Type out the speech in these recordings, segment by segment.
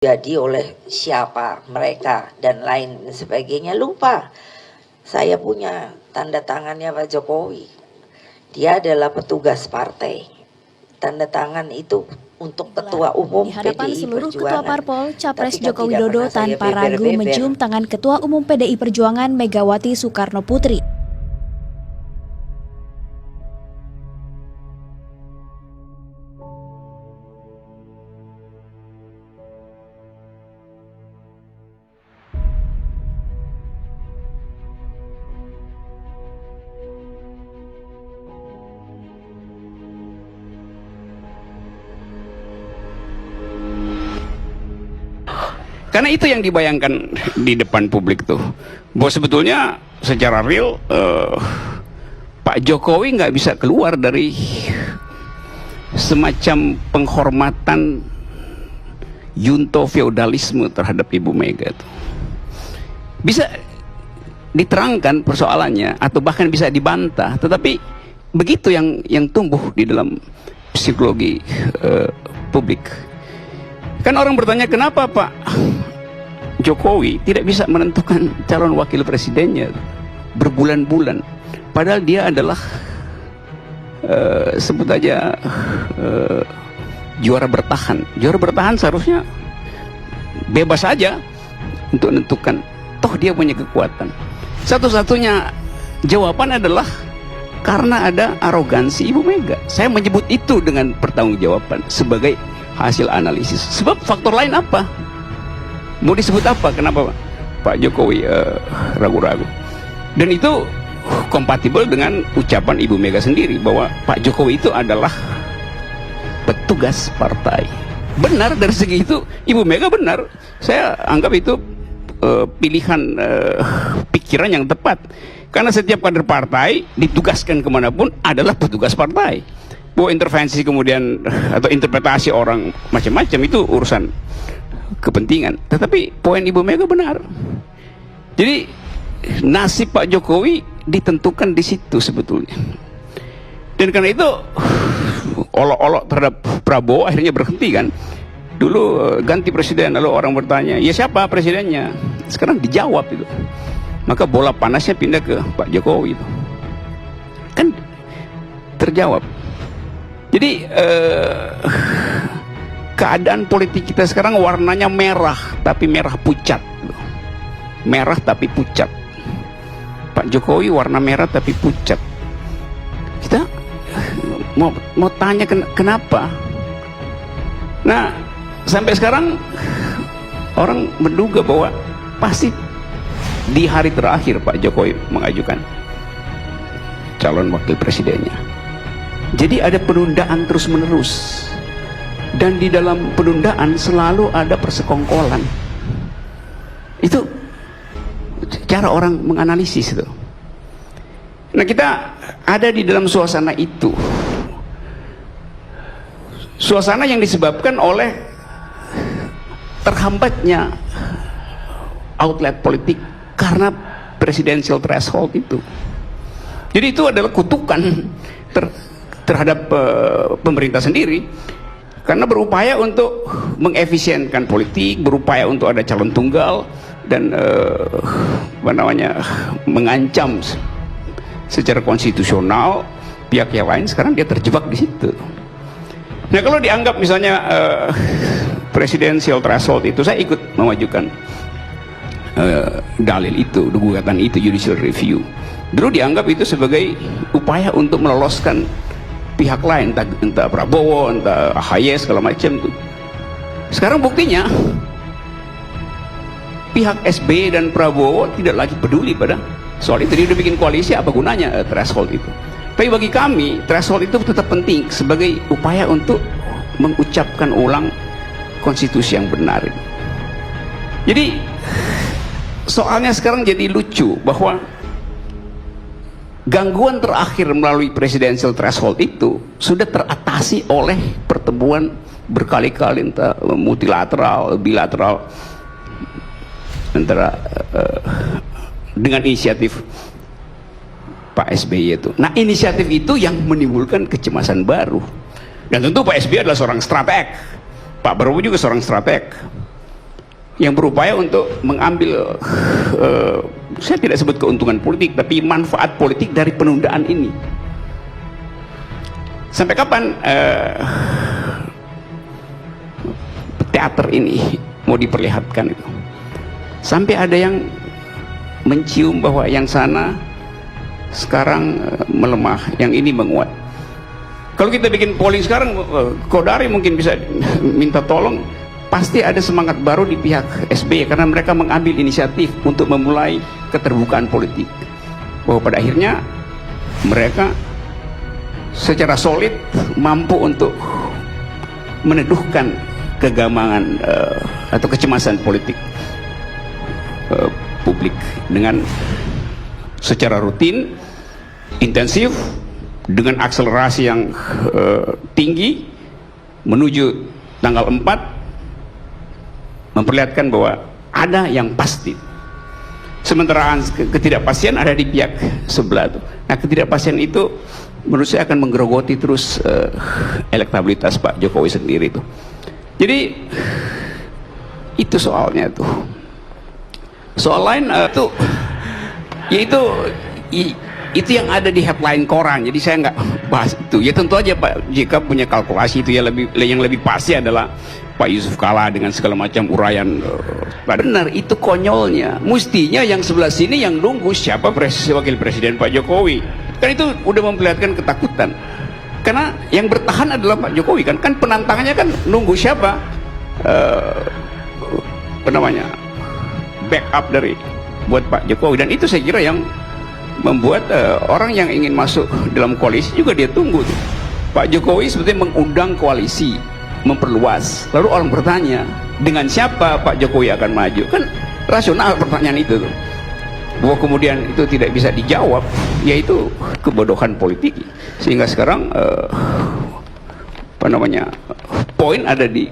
jadi oleh siapa mereka dan lain sebagainya. Lupa saya punya tanda tangannya Pak Jokowi, dia adalah petugas partai, tanda tangan itu untuk ketua umum di hadapan PDI seluruh Perjuangan. ketua parpol, Capres Tapi kan Joko tidak Widodo pernah saya tanpa ragu beber-beber. mencium tangan Ketua Umum PDI Perjuangan Megawati Soekarno Putri. Karena itu yang dibayangkan di depan publik tuh, bahwa sebetulnya secara real Pak Jokowi nggak bisa keluar dari semacam penghormatan yunto feodalisme terhadap Ibu Mega tuh. Bisa diterangkan persoalannya atau bahkan bisa dibantah, tetapi begitu yang tumbuh di dalam psikologi publik. Kan orang bertanya, kenapa Pak Jokowi tidak bisa menentukan calon wakil presidennya berbulan-bulan, padahal dia adalah sebut aja juara bertahan. Juara bertahan seharusnya bebas saja untuk menentukan, toh dia punya kekuatan. Satu-satunya jawaban adalah karena ada arogansi Ibu Mega. Saya menyebut itu dengan pertanggungjawaban sebagai hasil analisis. Sebab faktor lain apa? Mau disebut apa? Kenapa Pak Jokowi ragu-ragu? Dan itu kompatibel dengan ucapan Ibu Mega sendiri bahwa Pak Jokowi itu adalah petugas partai. Benar dari segi itu, Ibu Mega benar. Saya anggap itu pilihan pikiran yang tepat. Karena setiap kader partai ditugaskan kemanapun adalah petugas partai. Bahwa intervensi kemudian atau interpretasi orang macam-macam itu urusan kepentingan. Tetapi poin Ibu Mega benar. Jadi nasib Pak Jokowi ditentukan di situ sebetulnya. Dan karena itu olok-olok terhadap Prabowo akhirnya berhenti kan. Dulu ganti presiden, lalu orang bertanya, ya siapa presidennya? Sekarang dijawab itu. Maka bola panasnya pindah ke Pak Jokowi itu. Kan terjawab. Jadi keadaan politik kita sekarang warnanya merah, tapi merah pucat. Merah tapi pucat. Pak Jokowi warna merah tapi pucat. Kita mau tanya kenapa? Nah, sampai sekarang orang menduga bahwa pasti di hari terakhir Pak Jokowi mengajukan calon wakil presidennya. Jadi ada penundaan terus-menerus, dan di dalam penundaan selalu ada persekongkolan. Itu cara orang menganalisis itu. Nah, kita ada di dalam suasana itu, suasana yang disebabkan oleh terhambatnya outlet politik karena presidential threshold itu. Jadi itu adalah kutukan terhadap pemerintah sendiri, karena berupaya untuk mengefisienkan politik, berupaya untuk ada calon tunggal, dan mengancam secara konstitusional pihak yang lain. Sekarang dia terjebak di situ. Nah, kalau dianggap misalnya presidential threshold itu, saya ikut memajukan dalil itu, gugatan itu, judicial review. Dulu dianggap itu sebagai upaya untuk meloloskan pihak lain, entah Prabowo, entah AHY, segala macam tuh. Sekarang buktinya pihak SBY dan Prabowo tidak lagi peduli pada soal itu. Dia udah bikin koalisi, apa gunanya threshold itu? Tapi bagi kami threshold itu tetap penting sebagai upaya untuk mengucapkan ulang konstitusi yang benar. Jadi soalnya sekarang jadi lucu bahwa gangguan terakhir melalui presidential threshold itu sudah teratasi oleh pertemuan berkali-kali, entah multilateral, bilateral, antara dengan inisiatif Pak SBY itu. Nah, inisiatif itu yang menimbulkan kecemasan baru. Dan tentu Pak SBY adalah seorang strateg, Pak Prabowo juga seorang strateg. yang berupaya untuk mengambil saya tidak sebut keuntungan politik, tapi manfaat politik dari penundaan ini. Sampai kapan teater ini mau diperlihatkan itu? Sampai ada yang mencium bahwa yang sana sekarang melemah, yang ini menguat. Kalau kita bikin polling sekarang, Kodari mungkin bisa minta tolong, pasti ada semangat baru di pihak SBY karena mereka mengambil inisiatif untuk memulai keterbukaan politik. Bahwa pada akhirnya mereka secara solid mampu untuk meneduhkan kegamangan atau kecemasan politik publik dengan secara rutin, intensif, dengan akselerasi yang tinggi menuju tanggal 4, memperlihatkan bahwa ada yang pasti. Sementara ketidakpastian ada di pihak sebelah itu. Nah, ketidakpastian itu menurut saya akan menggerogoti terus elektabilitas Pak Jokowi sendiri itu. Jadi itu soalnya tuh. Soal lain tuh yaitu itu yang ada di headline koran. Jadi saya nggak bahas itu. Ya tentu aja Pak JK punya kalkulasi itu ya, yang lebih pasti adalah Pak Yusuf Kalla dengan segala macam uraian. Benar, itu konyolnya. Mestinya yang sebelah sini yang nunggu siapa wakil presiden Pak Jokowi. Kan itu udah memperlihatkan ketakutan. Karena yang bertahan adalah Pak Jokowi kan penantangnya kan nunggu siapa backup dari buat Pak Jokowi. Dan itu saya kira yang membuat orang yang ingin masuk dalam koalisi juga dia tunggu tuh. Pak Jokowi sebetulnya mengundang koalisi, memperluas. Lalu orang bertanya, dengan siapa Pak Jokowi akan maju? Kan rasional pertanyaan itu tuh. Bahwa kemudian itu tidak bisa dijawab, yaitu kebodohan politik. Sehingga sekarang poin ada di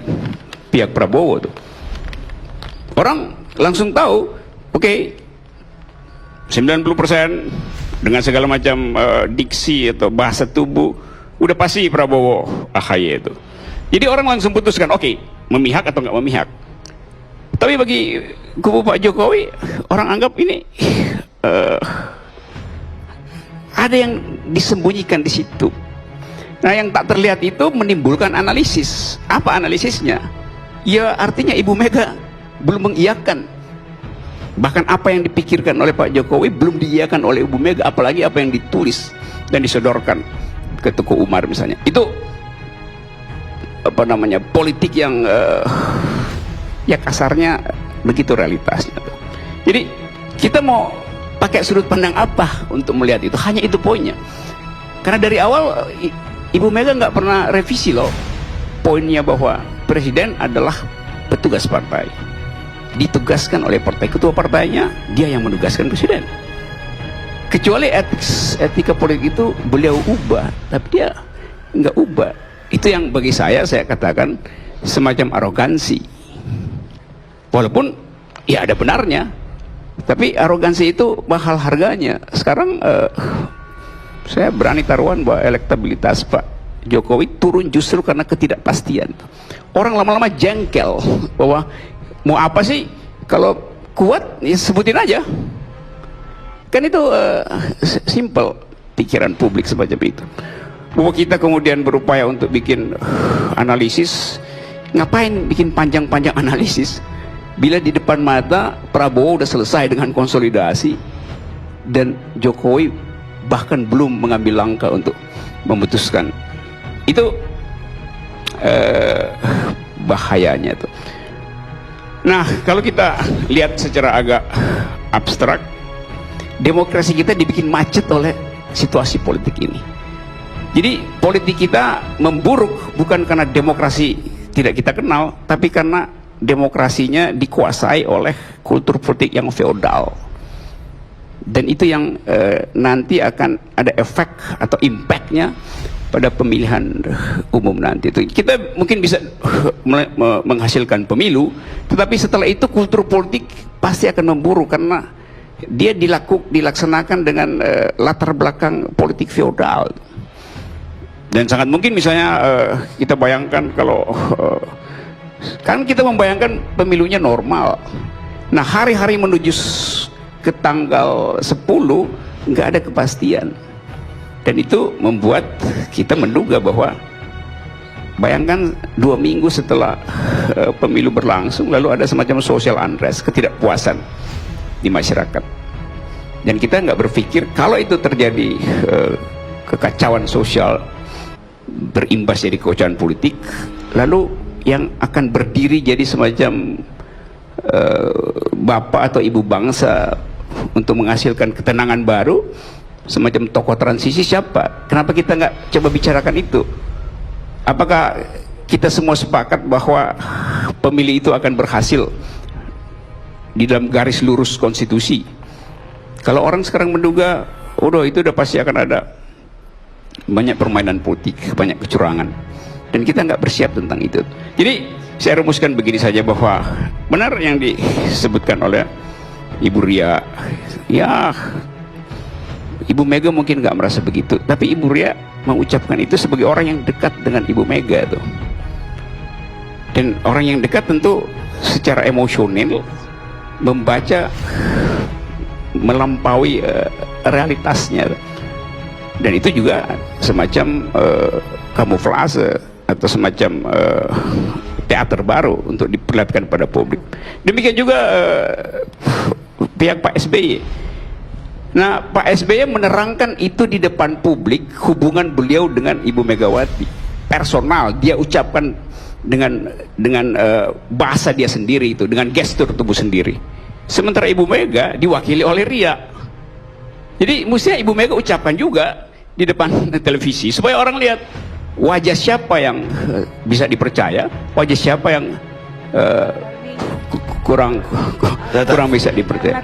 pihak Prabowo tuh. Orang langsung tahu, oke, 90% dengan segala macam diksi atau bahasa tubuh udah pasti Prabowo AHY itu. Jadi orang langsung putuskan, oke, memihak atau nggak memihak. Tapi bagi kubu Pak Jokowi, orang anggap ini ada yang disembunyikan di situ. Nah, yang tak terlihat itu menimbulkan analisis. Apa analisisnya? Ya artinya Ibu Mega belum mengiyakan. Bahkan apa yang dipikirkan oleh Pak Jokowi belum diiyakan oleh Ibu Mega, apalagi apa yang ditulis dan disodorkan ke Teguh Umar misalnya. Itu politik yang ya kasarnya begitu realitasnya tuh. Jadi kita mau pakai sudut pandang apa untuk melihat itu? Hanya itu poinnya. Karena dari awal Ibu Mega nggak pernah revisi loh poinnya bahwa presiden adalah petugas partai, ditugaskan oleh partai, ketua partainya dia yang menugaskan presiden. Kecuali etika politik itu beliau ubah, tapi dia nggak ubah. Itu yang bagi saya katakan semacam arogansi. Walaupun ya ada benarnya, tapi arogansi itu mahal harganya. Sekarang saya berani taruhan bahwa elektabilitas Pak Jokowi turun justru karena ketidakpastian. Orang lama-lama jengkel bahwa mau apa sih, kalau kuat ya sebutin aja. Kan itu simple pikiran publik semacam itu. Bahwa kita kemudian berupaya untuk bikin analisis, ngapain bikin panjang-panjang analisis bila di depan mata Prabowo udah selesai dengan konsolidasi dan Jokowi bahkan belum mengambil langkah untuk memutuskan. Itu bahayanya tuh. Nah, kalau kita lihat secara agak abstrak, demokrasi kita dibikin macet oleh situasi politik ini. Jadi politik kita memburuk bukan karena demokrasi tidak kita kenal, tapi karena demokrasinya dikuasai oleh kultur politik yang feodal. Dan itu yang nanti akan ada efek atau impactnya pada pemilihan umum nanti. Itu kita mungkin bisa menghasilkan pemilu, tetapi setelah itu kultur politik pasti akan memburuk karena dia dilaksanakan dengan latar belakang politik feodal. Dan sangat mungkin misalnya kita bayangkan kalau Kan kita membayangkan pemilunya normal. Nah, hari-hari menuju ke tanggal 10 nggak ada kepastian. Dan itu membuat kita menduga bahwa, bayangkan 2 minggu setelah pemilu berlangsung, lalu ada semacam social unrest, ketidakpuasan di masyarakat. Dan kita nggak berpikir kalau itu terjadi kekacauan sosial berimbas jadi kekacauan politik, lalu yang akan berdiri jadi semacam bapak atau ibu bangsa untuk menghasilkan ketenangan baru, semacam tokoh transisi siapa? Kenapa kita nggak coba bicarakan itu? Apakah kita semua sepakat bahwa pemilih itu akan berhasil di dalam garis lurus konstitusi? Kalau orang sekarang menduga, udah itu udah pasti akan ada banyak permainan politik, banyak kecurangan, dan kita nggak bersiap tentang itu. Jadi saya rumuskan begini saja, bahwa benar yang disebutkan oleh Ibu Ria, ya Ibu Mega mungkin nggak merasa begitu, tapi Ibu Ria mengucapkan itu sebagai orang yang dekat dengan Ibu Mega tuh. Dan orang yang dekat tentu secara emosional membaca melampaui realitasnya, dan itu juga semacam kamuflase atau semacam teater baru untuk diperlihatkan pada publik. Demikian juga pihak Pak SBY. Nah, Pak SBY menerangkan itu di depan publik, hubungan beliau dengan Ibu Megawati personal, dia ucapkan dengan bahasa dia sendiri itu, dengan gestur tubuh sendiri. Sementara Ibu Mega diwakili oleh Ria. Jadi mestinya Ibu Mega ucapkan juga di depan televisi supaya orang lihat wajah siapa yang bisa dipercaya, wajah siapa yang kurang bisa dipercaya.